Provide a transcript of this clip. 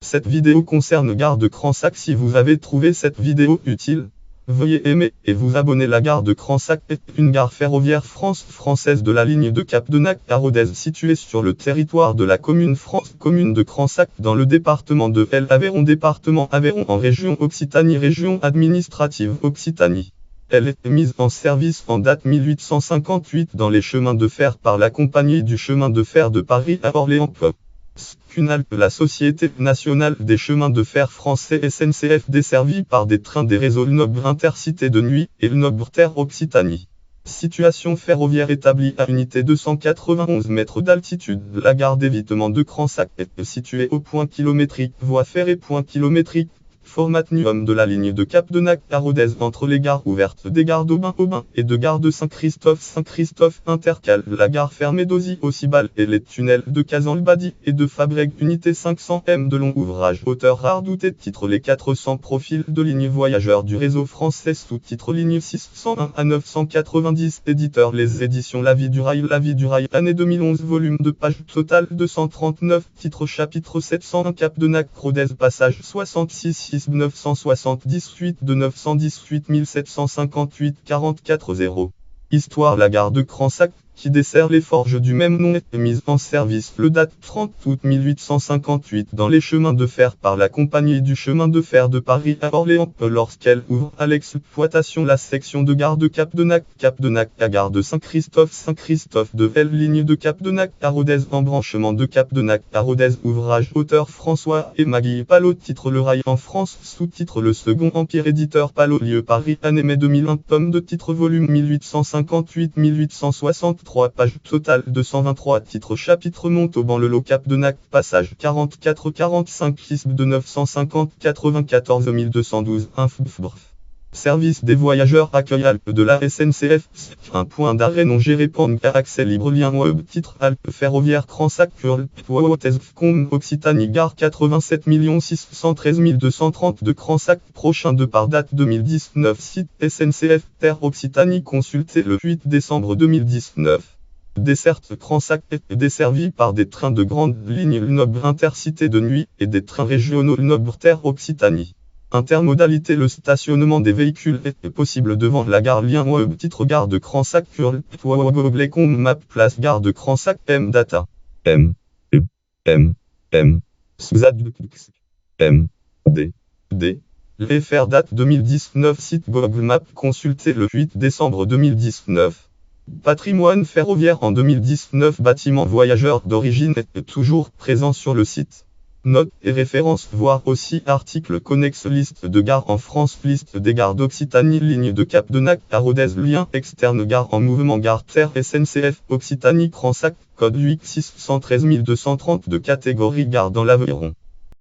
Cette vidéo concerne Gare de Cransac. Si vous avez trouvé cette vidéo utile, veuillez aimer et vous abonner. La gare de Cransac est une gare ferroviaire française de la ligne de Capdenac à Rodez, située sur le territoire de la commune de Cransac dans le département de l'Aveyron, département Aveyron en région Occitanie, région administrative Occitanie. Elle est mise en service en date 1858 dans les chemins de fer par la Compagnie du chemin de fer de Paris à Orléans. Cunal, la Société nationale des chemins de fer français SNCF, desservie par des trains des réseaux Lenobre Intercité de nuit et Lenobre Terre Occitanie. Situation ferroviaire établie à unité 291 mètres d'altitude. La gare d'évitement de Cransac est située au point kilométrique, voie ferrée point kilométrique, formatinum de la ligne de Capdenac à Rodez, entre les gares ouvertes des gares d'Aubin et de gare de Saint-Christophe intercale la gare fermée d'Ausy-Aucibal et les tunnels de Kazan-le-Badi et de Fabrègues, unité 500 m de long ouvrage, hauteur rare doutée, titre les 400 profils de ligne voyageurs du réseau français, sous-titre ligne 601 à 990, éditeur les éditions La Vie du Rail, année 2011, volume de pages total 239, titre chapitre 701 Capdenac Rodez, passage 66 978 de 918 758 44 0. Histoire. La gare de Cransac, qui dessert les forges du même nom, est mise en service le date 30 août 1858 dans les chemins de fer par la Compagnie du chemin de fer de Paris à Orléans, lorsqu'elle ouvre à l'exploitation la section de gare de Capdenac à gare de Saint-Christophe de L, ligne de Capdenac à Rodez, embranchement de Capdenac à Rodez, ouvrage auteur François et Maggie Palot, titre Le Rail en France, sous-titre Le Second Empire, éditeur Palot, lieu Paris, année mai 2001, tome de titre volume 1858-1863, page totale 223, titre chapitre Montauban le lot Capdenac, passage 44-45 de 950 94 212 Service des voyageurs, accueil Alpes de la SNCF, un point d'arrêt non géré pour accès libre, lien web, titre Alpes ferroviaire Cransac, Occitanie, gare 87 613 230 de Cransac, prochain départ date 2019, site SNCF Terre Occitanie, consulté le 8 décembre 2019. Desserte. Cransac est desservie par des trains de grande ligne Lenobre Intercité de nuit et des trains régionaux Lenobre Terre Occitanie. Intermodalité. Le stationnement des véhicules est possible devant la gare, lien web, titre Gare de Cransac, Map, place Gare de Cransac, M Data M D FR date 2019, site Google Maps, consulté le 8 décembre 2019. Patrimoine ferroviaire en 2019. Bâtiment voyageurs d'origine est toujours présent sur le site. Notes et références, voir aussi article connexe, liste de gares en France, liste des gares d'Occitanie, ligne de Capdenac à Rodez, lien externe, gare en mouvement, gare Terre SNCF Occitanie Cransac, code UX 613 230 de catégorie gare dans l'Aveyron.